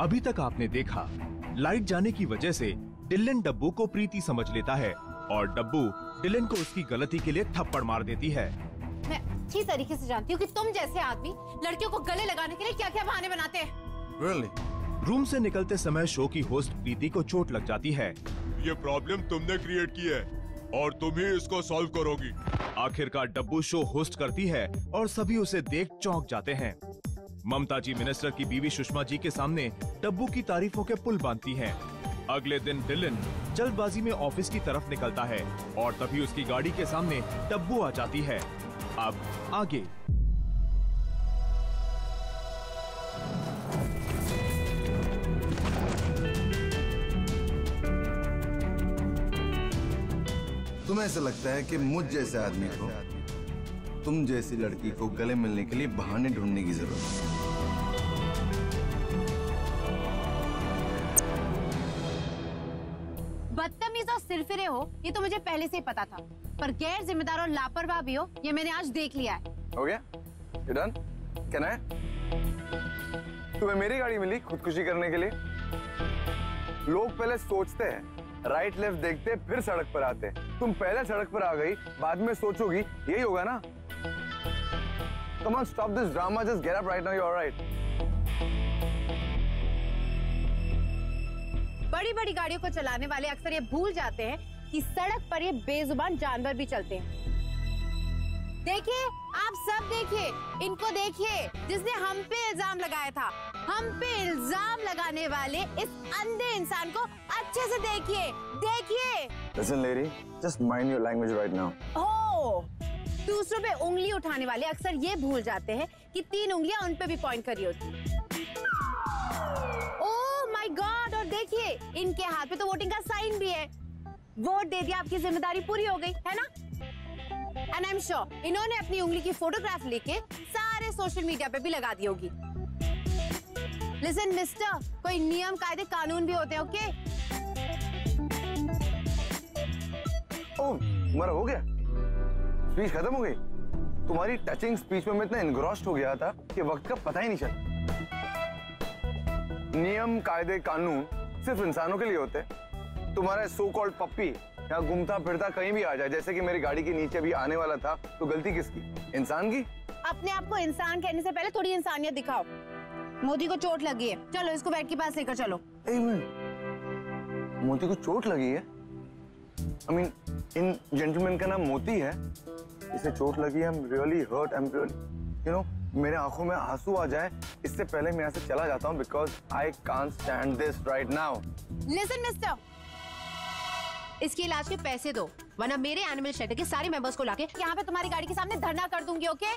अभी तक आपने देखा, लाइट जाने की वजह से डिलन डब्बू को प्रीति समझ लेता है और डब्बू डिलन को उसकी गलती के लिए थप्पड़ मार देती है। मैं अच्छी तरीके से जानती हूँ कि तुम जैसे आदमी लड़कियों को गले लगाने के लिए क्या क्या बहाने बनाते हैं। Really? रूम से निकलते समय शो की होस्ट प्रीति को चोट लग जाती है। ये प्रॉब्लम तुमने क्रिएट की है और तुम ही इसको सॉल्व करोगी। आखिरकार डब्बू शो होस्ट करती है और सभी उसे देख चौंक जाते हैं। ममता जी मिनिस्टर की बीवी सुषमा जी के सामने डब्बू की तारीफों के पुल बांधती हैं। अगले दिन डिलन जल्दबाजी में ऑफिस की तरफ निकलता है और तभी उसकी गाड़ी के सामने डब्बू आ जाती है। अब आगे। तुम्हें ऐसा लगता है कि मुझ जैसे आदमी को तुम जैसी लड़की को गले मिलने के लिए बहाने ढूंढने की जरूरत है। बदतमीज और सिरफिरे हो ये तो मुझे पहले से ही पता था, पर गैर जिम्मेदार और लापरवाह भी हो ये मैंने आज देख लिया है। हो गया? You done? क्या है? तुम्हें मेरी गाड़ी मिली खुदकुशी करने के लिए? लोग पहले सोचते हैं, राइट लेफ्ट देखते फिर सड़क पर आते। तुम पहले सड़क पर आ गई, बाद में सोचोगी, यही होगा ना? Come on, stop this drama. Just get up right now. You're all right. बड़ी-बड़ी गाड़ियों को चलाने वाले अक्सर ये भूल जाते हैं कि सड़क पर ये बेजुबान जानवर भी चलते हैं। देखिए, आप सब देखिए, इनको देखिए, जिसने हम पे इल्जाम लगाया था। हम पे इल्जाम लगाने वाले इस अंधे इंसान को अच्छे से देखिए, देखिए। Listen, lady, just mind your language right now. ओह, दूसरों पे उंगली उठाने वाले अक्सर ये भूल जाते हैं कि 3 उंगलियां उन पे भी पॉइंट करी होती। ओह माय गॉड, और देखिए, इनके हाथ पे तो वोटिंग का साइन भी है। वोट दे दिया, आपकी जिम्मेदारी पूरी हो गई, है ना? एंड आई एम श्योर इन्होंने अपनी उंगली की फोटोग्राफ लेके सारे सोशल मीडिया पे भी लगा दी होगी। लिसन मिस्टर, कोई नियम कायदे कानून भी होते हैं, ओके? ओह, तुम्हारा हो गया? स्पीच खत्म हो गई? तुम्हारी टचिंग स्पीच में मैं इतना एनग्रॉस्ड हो गया था कि वक्त का पता ही नहीं चला। नियम कायदे कानून सिर्फ इंसानों के लिए होते हैं। तुम्हारा सो कॉल्ड पप्पी यहाँ घूमता फिरता कहीं भी आ जाए, जैसे कि मेरी गाड़ी के नीचे भी आने वाला था, तो गलती किसकी? इंसान की? अपने आप को इंसान कहने से पहले थोड़ी इंसानियत दिखाओ। मोदी को चोट लगी है, चलो इसको बेड के पास लेकर चलो। एक मिनट, मोती को चोट लगी है? I mean, इन जेंटलमैन का नाम मोती है, इसे चोट लगी है। I'm really hurt, I'm really, you know, मेरे आंखों में आंसू आ जाए इससे पहले मैं यहाँ से चला जाता हूँ, because I can't stand this right now. Listen, mister, इसके इलाज के पैसे दो, वरना मेरे एनिमल शेल्टर के सारे मेंबर्स को लाके यहाँ पे तुम्हारी गाड़ी के सामने धरना कर दूंगी, okay?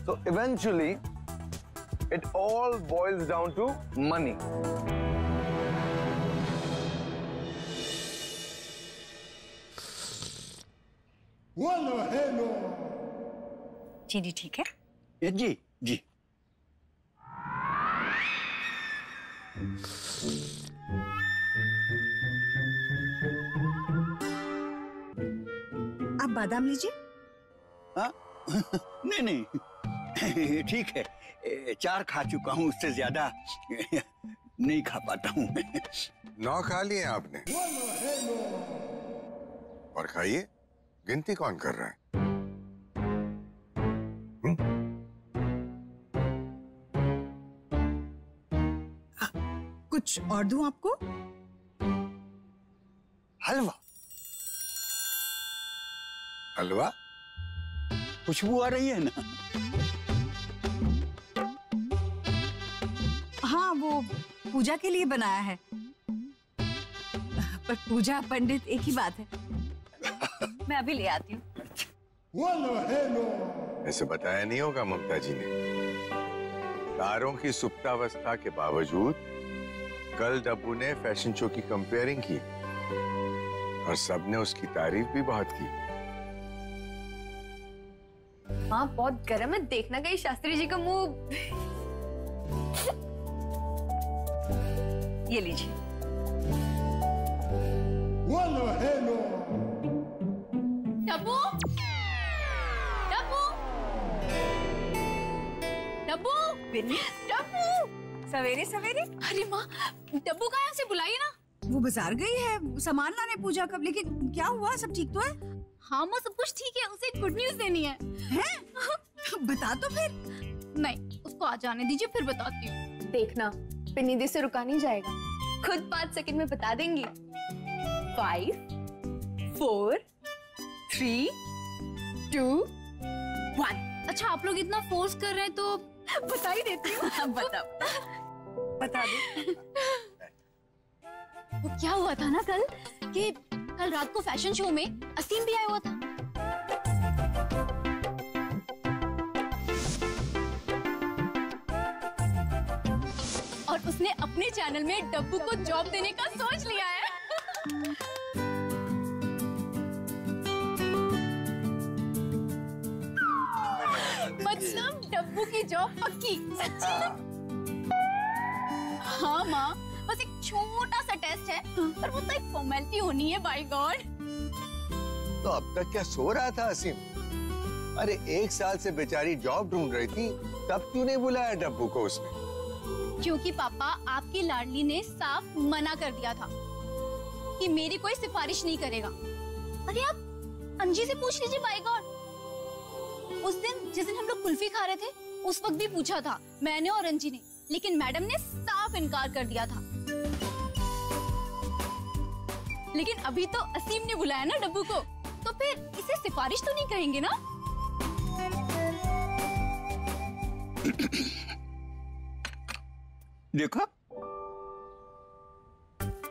So eventually, it all boils down to money. चीनी ठीक है? जी जी। आप बादाम लीजिए। हाँ नहीं नहीं ठीक है, 4 खा चुका हूँ, उससे ज्यादा नहीं खा पाता हूँ। 9 खा लिए आपने? और खाइए, गिनती कौन कर रहा है? कुछ और दूं आपको? हलवा? हलवा? खुशबू आ रही है ना? हाँ, वो पूजा के लिए बनाया है, पर पूजा पंडित एक ही बात है। मैं अभी ले आती हूँ। ऐसे बताया नहीं होगा ममता जी ने। तारों की सुप्तावस्था के बावजूद कल डब्बू ने फैशन शो की कंपेयरिंग की और सबने उसकी तारीफ भी बहुत की। हाँ, बहुत गर्म है, देखना कहीं शास्त्री जी का मुंह। ये लीजिए। डब्बू, डब्बू, डब्बू सवेरे सवेरे। अरे माँ, डब्बू का यहाँ से बुलाइए ना। वो बाजार गई है सामान लाने पूजा कब, लेकिन क्या हुआ, सब ठीक तो है? हाँ माँ, सब कुछ ठीक है, उसे एक गुड न्यूज देनी है। हैं? बता तो फिर। नहीं, उसको आ जाने दीजिए, फिर बताती हूँ। देखना, पिन्नी दी से रुका नहीं जाएगा, खुद 5 सेकंड में बता देंगी। 5, 4, 3, 2, 1। अच्छा, आप लोग इतना फोर्स कर रहे हैं तो बता ही देती हूँ। बता दे। वो क्या हुआ था ना कि कल रात को फैशन शो में असीम भी आया हुआ था। और उसने अपने चैनल में डब्बू को जॉब देने का सोच लिया है। मतलब डब्बू की जॉब पक्की। हाँ माँ, बस एक छोटा सा टेस्ट है, पर वो तो एक फॉर्मेलिटी होनी है। By God. तो अब तक क्या सो रहा था असीम? अरे 1 साल से बेचारी जॉब ढूंढ रही थी, तब क्यों नहीं बुलाया डब्बू को उसने? क्योंकि पापा, आपकी लाडली ने साफ मना कर दिया था कि मेरी कोई सिफारिश नहीं करेगा। अरे आप अंजी से पूछ लीजिए। बाय गॉड, उस दिन जिस दिन हम लोग कुल्फी खा रहे थे, उस वक्त भी पूछा था मैंने और अंजी ने, लेकिन मैडम ने साफ इनकार कर दिया था। लेकिन अभी तो असीम ने बुलाया ना डब्बू को, तो फिर इसे सिफारिश तो नहीं कहेंगे ना? देखो,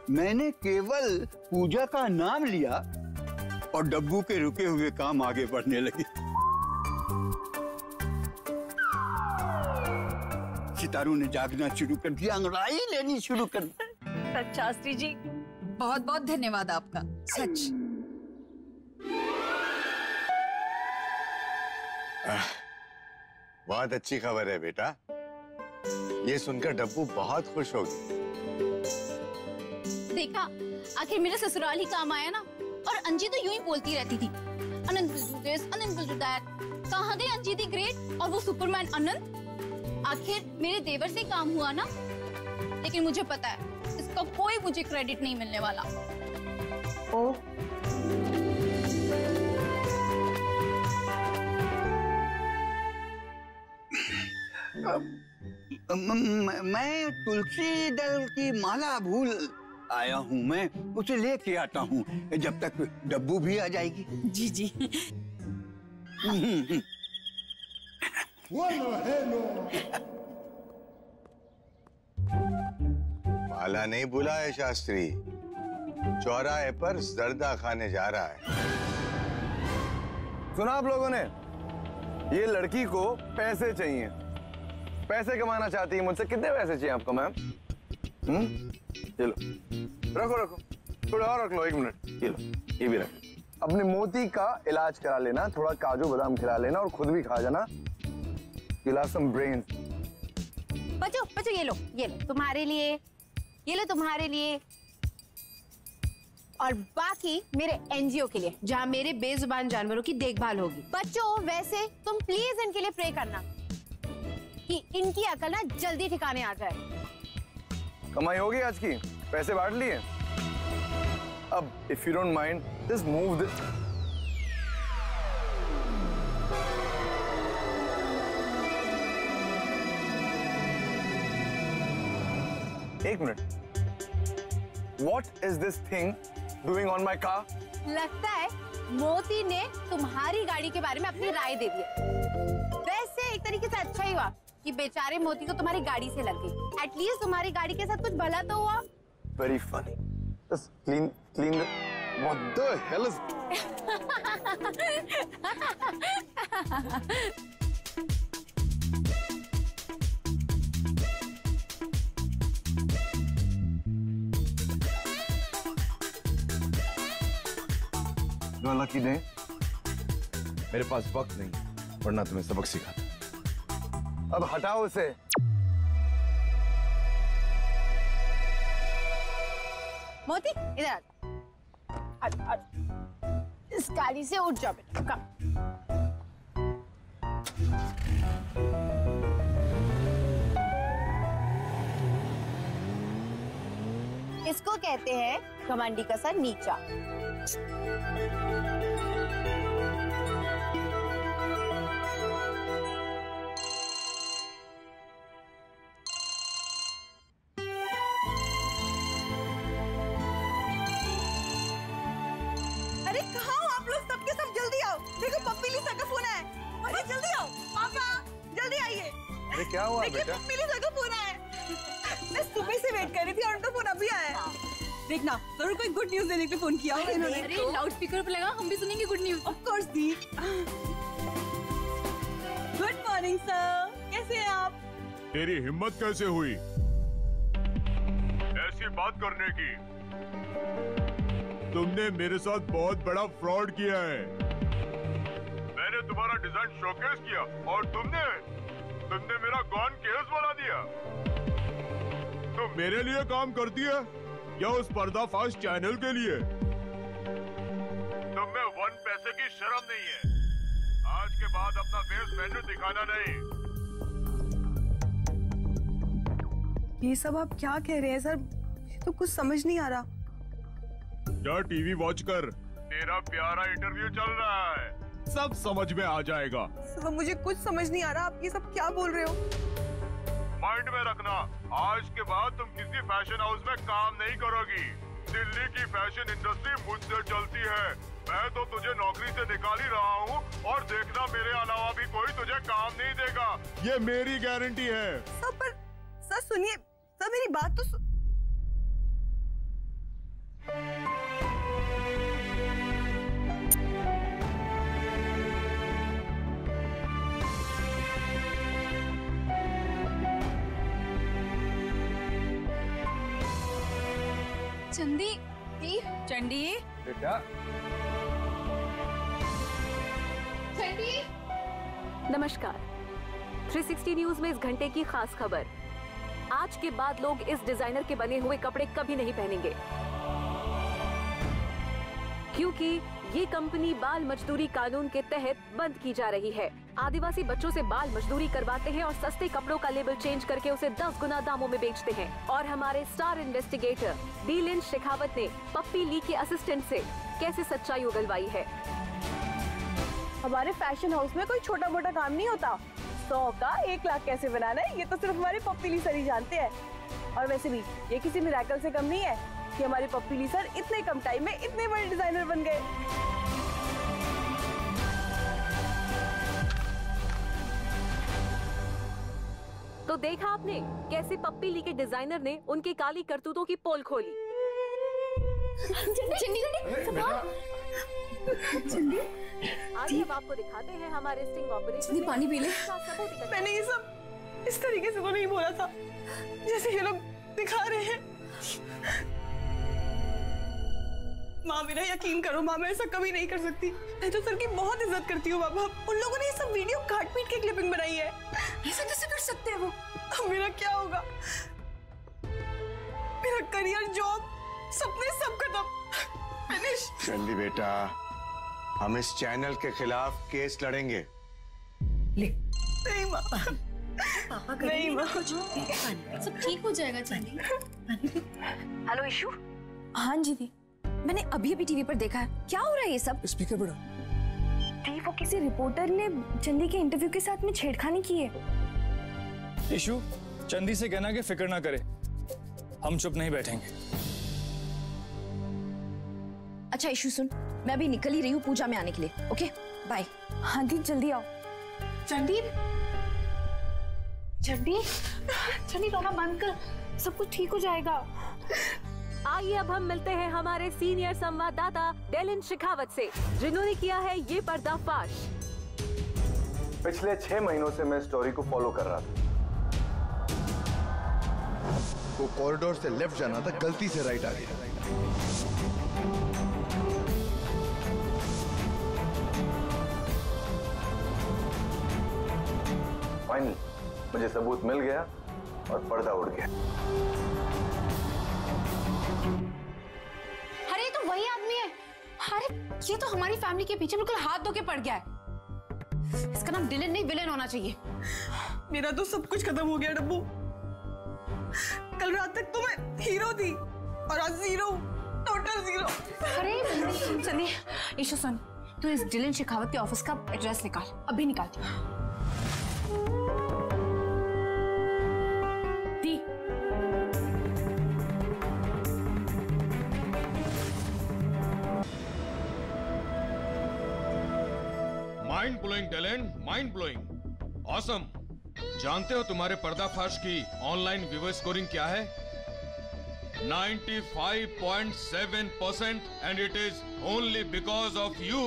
मैंने केवल पूजा का नाम लिया और डब्बू के रुके हुए काम आगे बढ़ने लगे। सितारों ने जागना शुरू कर दिया, अंगड़ाई लेनी शुरू कर दी। शास्त्री जी, बहुत बहुत धन्यवाद आपका, सच। बहुत अच्छी खबर है बेटा, ये सुनकर डब्बू बहुत खुश होगी। देखा, आखिर मेरे ससुराल ही काम आया ना। और अंजी तो यूं ही बोलती रहती थी, Anant will do this, Anant will do that. कहाँ गई अंजी दी ग्रेट और वो सुपरमैन अनंत? आखिर मेरे देवर से काम हुआ ना। लेकिन मुझे पता है, इसका कोई मुझे क्रेडिट नहीं मिलने वाला। ओ मैं तुलसी दल की माला भूल आया हूँ, मैं उसे लेके आता हूँ जब तक डब्बू भी आ जाएगी। जी जी। माला नहीं बुला है शास्त्री, चौराहे पर जर्दा खाने जा रहा है। सुना आप लोगों ने? ये लड़की को पैसे चाहिए, पैसे कमाना चाहती है मुझसे। कितने पैसे चाहिए आपको मैम? ये लो, रखो रखो, थोड़ा और रख लो, 1 मिनट। ये लो, ये भी रख। अपने मोती का इलाज करा लेना, थोड़ा काजू बादाम खिला लेना और खुद भी खा जाना। You'll have some brains। बच्चों बच्चों, ये लो तुम्हारे लिए, ये लो तुम्हारे लिए, और बाकी मेरे एनजीओ के लिए, जहाँ मेरे बेजुबान जानवरों की देखभाल होगी। बच्चों, वैसे तुम प्लीज इनके लिए प्रे करना कि इनकी अकल ना जल्दी ठिकाने आ जाए। कमाई होगी आज की, पैसे बांट लिए। अब if you don't mind, just move this. एक minute, What is this thing doing on my car? लगता है मोती ने तुम्हारी गाड़ी के बारे में अपनी राय दे दी है। वैसे एक तरीके से अच्छा ही हुआ कि बेचारे मोती को तुम्हारी गाड़ी से लग गई। एटलीस्ट तुम्हारी गाड़ी के साथ कुछ भला तो हुआ। Very funny. Just clean the... What the hell is... No lucky day. मेरे पास वक्त नहीं, वरना तुम्हें सबक सिखाता। अब हटाओ उसे। मोती इधर आ। इस गाड़ी से उठ जाओ बेटा, कम। इसको कहते हैं घमंडी का सर नीचा। अरे कहाँ हो आप लोग? सबके सब जल्दी आओ, देखो पप्पी लीसा का फोन आया। अरे जल्दी आओ पापा, जल्दी आइए। अरे क्या हुआ देखिए बेटा? पप्पी लीसा का फोन आया। मैं सुबह से वेट कर रही थी और उनका फोन अभी आया है। देखना जरूर कोई गुड न्यूज देने के लिए फोन किया होगा इन्होंने। अरे लाउड स्पीकर पे लगा, हम भी सुनेंगे good news. Of course the. Good morning sir, कैसे हैं आप? तेरी हिम्मत कैसे हुई ऐसी बात करने की? तुमने मेरे साथ बहुत बड़ा फ्रॉड किया है। मैंने तुम्हारा डिजाइन शोकेस किया और तुमने मेरा गॉन केस बना दिया। तो मेरे लिए काम करती है या उस पर्दाफाश चैनल के लिए? तुम में 1 पैसे की शर्म नहीं है। आज के बाद अपना फेस मेन्यू दिखाना नहीं। ये सब आप क्या कह रहे हैं सर? तो कुछ समझ नहीं आ रहा। क्या टीवी वॉच कर, तेरा प्यारा इंटरव्यू चल रहा है, सब समझ में आ जाएगा। सर मुझे कुछ समझ नहीं आ रहा, आप ये सब क्या बोल रहे हो? माइंड में रखना, आज के बाद तुम किसी फैशन हाउस में काम नहीं करोगी। दिल्ली की फैशन इंडस्ट्री मुझसे चलती है। मैं तो तुझे नौकरी से निकाल ही रहा हूँ और देखना मेरे अलावा भी कोई तुझे काम नहीं देगा, ये मेरी गारंटी है। सर पर सर सुनिए, सर मेरी बात तो चंदी चंडी बेटा चंदी। नमस्कार, 360 न्यूज में इस घंटे की खास खबर। आज के बाद लोग इस डिजाइनर के बने हुए कपड़े कभी नहीं पहनेंगे, क्योंकि ये कंपनी बाल मजदूरी कानून के तहत बंद की जा रही है। आदिवासी बच्चों से बाल मजदूरी करवाते हैं और सस्ते कपड़ों का लेबल चेंज करके उसे 10 गुना दामों में बेचते हैं। और हमारे स्टार इन्वेस्टिगेटर डीलिन शेखावत ने पप्पी ली के असिस्टेंट से कैसे सच्चाई उगलवाई है। हमारे फैशन हाउस में कोई छोटा मोटा काम नहीं होता। 100 का 1 लाख कैसे बनाना है ये तो सिर्फ हमारे पप्पी ली सर ही जानते हैं। और वैसे भी ये किसी मिरेकल से कम नहीं है कि हमारे पप्पी ली सर इतने कम टाइम में इतने बड़े डिजाइनर बन गए। तो देखा आपने कैसे पप्पी ली के डिजाइनर ने उनकी काली करतूतों की पोल खोली। आइए अब आपको दिखाते हैं हमारे स्टिंग ऑपरेशन। पानी पी ले। मैंने ये सब इस तरीके से तो नहीं बोला था जैसे ये लोग दिखा रहे हैं। माँ मेरा यकीन करो, माँ मैं ऐसा कभी नहीं कर सकती। मैं तो सर की बहुत इज्जत करती हूँ बाबा। उन लोगों ने ये सब वीडियो काट पीट के क्लिपिंग बनाई है। ऐसा कैसे कर सकते हैं वो? अब मेरा क्या होगा? मेरा करियर, जॉब, सपने सब खत्म, फिनिश। चंदी बेटा, हम इस चैनल के खिलाफ केस लड़ेंगे। नहीं माँ, नहीं माँ, सब ठीक हो जाएगा चंदी। Hello issue. हाँ जी दी, मैंने अभी अभी टीवी पर देखा है। क्या हो रहा है ये सब? स्पीकर बढ़ा। दी वो किसी रिपोर्टर ने चंदी के इंटरव्यू के साथ में छेड़खानी की है। इशू, चंदी से कहना कि फिक्र ना करे, हम चुप नहीं बैठेंगे। अच्छा इशू सुन, मैं अभी निकल ही रही हूँ पूजा में आने के लिए। Okay bye. हाँ दी जल्दी आओ। चंदी चंदी चंदी रोना बंद कर, सब कुछ ठीक हो जाएगा। आइए अब हम मिलते हैं हमारे सीनियर संवाददाता डेलिन शेखावत से, जिन्होंने किया है ये पर्दाफाश। पिछले 6 महीनों से मैं स्टोरी को फॉलो कर रहा था। वो कॉरिडोर से लेफ्ट जाना था, गलती से राइट आ गया। फाइनली मुझे सबूत मिल गया और पर्दा उड़ गया। अरे ये तो वही आदमी है। अरे ये तो हमारी फैमिली के पीछे बिल्कुल हाथ धो के पड़ गया है। इसका नाम डिलन नहीं विलेन होना चाहिए। मेरा तो सब कुछ खत्म हो गया डब्बू। कल रात तक तो मैं हीरो थी और आज जीरो, टोटल जीरो। अरे सनी, ईशु सुन, तू इस डिलन शेखावत के ऑफिस का एड्रेस निकाल, अभी निकाल। दी। Mind blowing talent, mind blowing, awesome. जानते हो तुम्हारे पर्दाफाश की ऑनलाइन व्यूअर स्कोरिंग क्या है? 95.7% and it is only because of you.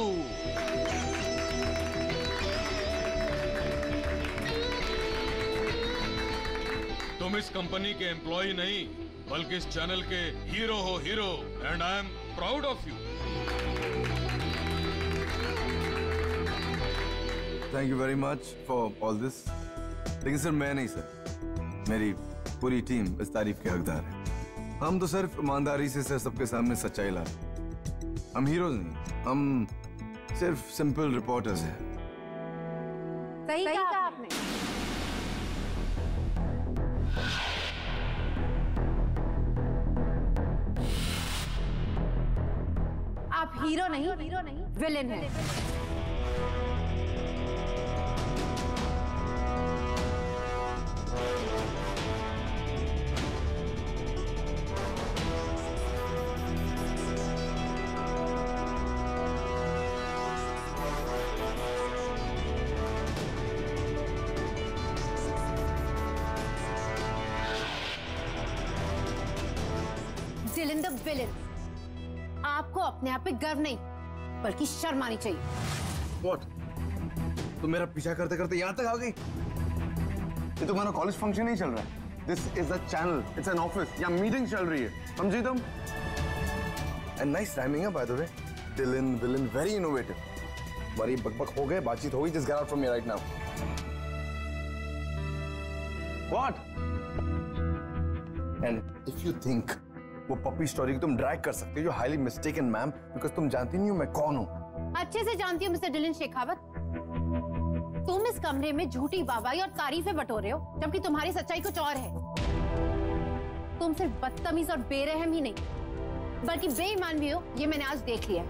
तुम इस कंपनी के एम्प्लॉय नहीं बल्कि इस चैनल के हीरो हो, hero, and I am proud of you. Thank you very much for all this. लेकिन सर मैं नहीं सर, मेरी पूरी टीम इस तारीफ के हकदार है। हम तो सिर्फ ईमानदारी से सर सबके सामने सच्चाई ला रहे हैं। हम हीरोज नहीं, हम सिर्फ सिंपल रिपोर्टर्स हैं। सही कहा आपने। आप हीरो नहीं, विलेन हैं। Dylan the villain. आपको अपने आप पे गर्व नहीं बल्कि शर्म आनी चाहिए। What? तुम मेरा पीछा करते करते यहाँ तक आ गई? ये तुम्हारा कॉलेज फंक्शन नहीं चल रहा है। This is a channel, it's an office, यहाँ मीटिंग चल रही है, समझी तुम? एंड नाइस टाइमिंग है by the way. Dylan villain very innovative. हमारी बकबक हो गए, बातचीत हो गई। Just get out from me right now. What? And if you think वो पपी स्टोरी को तुम ड्रैग कर सकते हो, you highly mistaken ma'am, because तुम जानती नहीं हो मैं कौन हूँ। अच्छे से जानती हूँ मिस्टर डिलन शेखावत। तुम इस कमरे में झूठी वाहवाही और तारीफें बटोर रहे हो, जबकि तुम्हारी सच्चाई कुछ और है। तुम सिर्फ बदतमीज और बेरहम ही नहीं बल्कि बेईमान भी हो, ये मैंने आज देख लिया।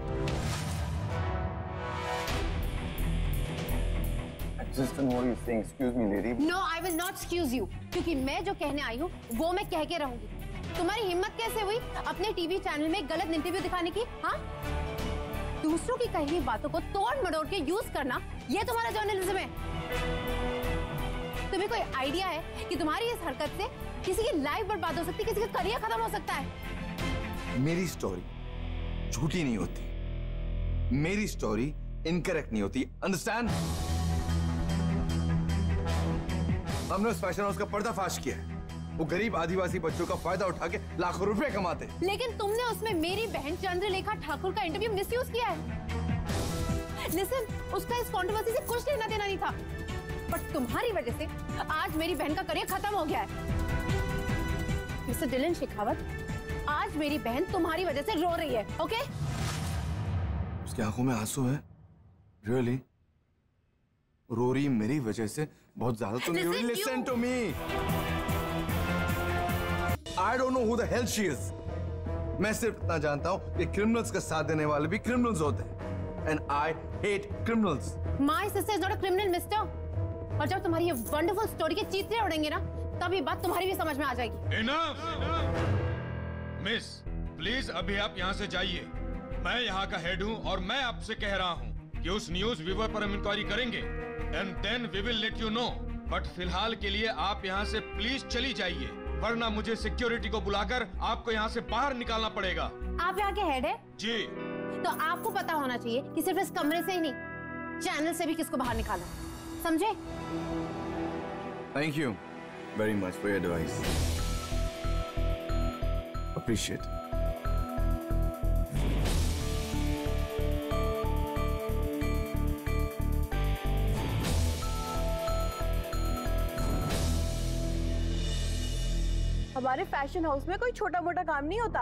Excuse me, lady. No, I will not excuse you, क्योंकि मैं जो कहने आई हूँ वो मैं कह के रहूंगी। तुम्हारी हिम्मत कैसे हुई अपने टीवी चैनल में गलत इंटरव्यू दिखाने की? हाँ, दूसरों की कही हुई बातों को तोड़ मड़ोड़ के यूज करना, ये तुम्हारा जर्नलिज्म है। तुम्हें कोई आइडिया है कि तुम्हारी इस हरकत से किसी की लाइफ बर्बाद हो सकती है, किसी का करियर खत्म हो सकता है? मेरी स्टोरी झूठी नहीं होती, मेरी स्टोरी इनकरेक्ट नहीं होती, अंडरस्टैंड? हमने उस फैशन हाउस का पर्दाफाश किया है। वो गरीब आदिवासी बच्चों का फायदा उठा के लाखों रुपए कमाते। लेकिन तुमने उसमें मेरी बहन चंद्रलेखा ठाकुर का इंटरव्यू मिसयूज किया है। लिसन, उसका इस कंट्रोवर्सी से कुछ लेना देना नहीं था, बट तुम्हारी वजह से आज मेरी बहन का करियर खत्म हो गया है। मिस्टर डिलन शेखावत, आज मेरी बहन तुम्हारी वजह से रो रही है, ओके? उसकी आंखों में आंसू है? रियली? रो रही मेरी वजह से बहुत ज्यादा तो नहीं? Listen to me, I don't know who the hell she is. मैं सिर्फ इतना जानता हूँ कि क्रिमिनल्स का साथ देने वाले भी क्रिमिनल्स होते हैं, and I hate criminals. My sister is not a criminal, mister. और जब तुम्हारी ये वंडरफुल स्टोरी के चीथड़े उड़ेंगे ना, तब ये बात तुम्हारी भी समझ में आ जाएगी। Enough! मिस, प्लीज अभी आप यहाँ से जाइए। मैं यहाँ का हेड हूँ और मैं आपसे कह रहा हूँ कि उस न्यूज व्यूअर पर हम इंक्वायरी करेंगे, and then we will let you know. But फिलहाल के लिए आप यहाँ से प्लीज चली जाइए, वरना मुझे सिक्योरिटी को बुलाकर आपको यहाँ से बाहर निकालना पड़ेगा। आप यहाँ के हेड है? जी। तो आपको पता होना चाहिए कि सिर्फ इस कमरे से ही नहीं, चैनल से भी किसको बाहर निकाला, समझे? Thank you very much for your advice. Appreciate. हमारे फैशन हाउस में कोई छोटा मोटा काम नहीं होता।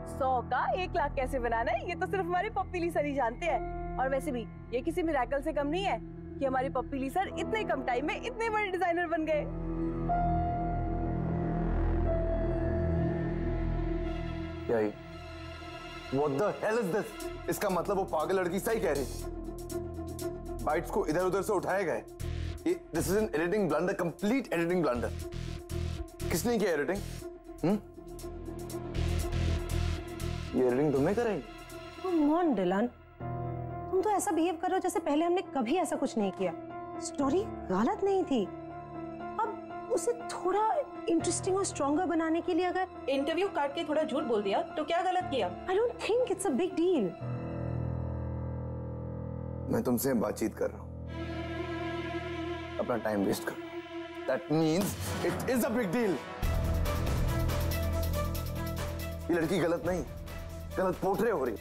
100 का 1 लाख कैसे बनाना है, ये तो सिर्फ हमारे पप्पीली सर ही जानते हैं। और वैसे भी ये किसी मिरेकल से कम नहीं है कि हमारी पप्पीली सर इतने कम टाइम में इतने बड़े डिजाइनर बन गए। क्या ये? What the hell is this? इसका मतलब वो पागल लड़की सही कह रही। बाइट्स को इधर उधर से उठाए गए। This is an editing blunder, complete editing blunder. किसने किया एडिटिंग? ये एडिटिंग तुमने कराई? Come on, डिलन, तुम तो ऐसा बिहेव कर रहे हो जैसे पहले हमने कभी ऐसा कुछ नहीं किया। स्टोरी गलत नहीं थी, अब उसे थोड़ा इंटरेस्टिंग और स्ट्रॉन्गर बनाने के लिए अगर इंटरव्यू काट के थोड़ा झूठ बोल दिया तो क्या गलत किया? I don't think it's a big deal. मैं तुमसे बातचीत कर रहा हूँ, अपना टाइम वेस्ट कर रहा हूँ। That means it is a big deal. ये लड़की गलत नहीं, गलत पोर्ट्रे हो रही,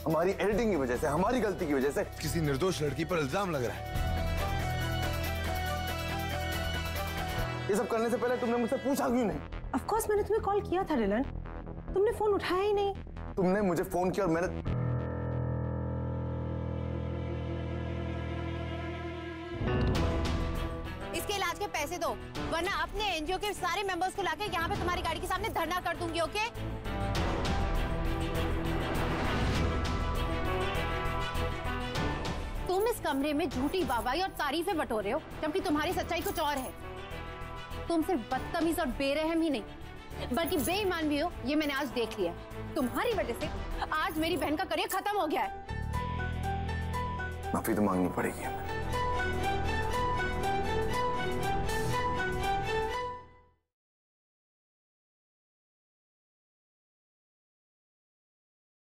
हमारी एडिटिंग की वजह से, हमारी गलती की वजह से। किसी निर्दोष लड़की पर इल्जाम लग रहा है। ये सब करने से पहले तुमने मुझसे पूछा क्यों नहीं? Of course मैंने तुम्हें कॉल किया था डिलन, तुमने फोन उठाया ही नहीं। तुमने मुझे फोन किया और मैंने इसके इलाज के पैसे दो, वरना अपने एनजीओ के सारे मेंबर्स को लाके यहाँ पे तुम्हारी गाड़ी के सामने धरना कर दूंगी, ओके? तुम इस कमरे में झूठी वाहवाही और तारीफें बटोरे हो, जबकि तुम्हारी सच्चाई कुछ और है। तुम सिर्फ बदतमीज और बेरहम ही नहीं, बल्कि बेईमान भी हो, ये मैंने आज देख लिया। तुम्हारी वजह से आज मेरी बहन का करियर खत्म हो गया है। माफी तो मांगनी पड़ेगी हमें।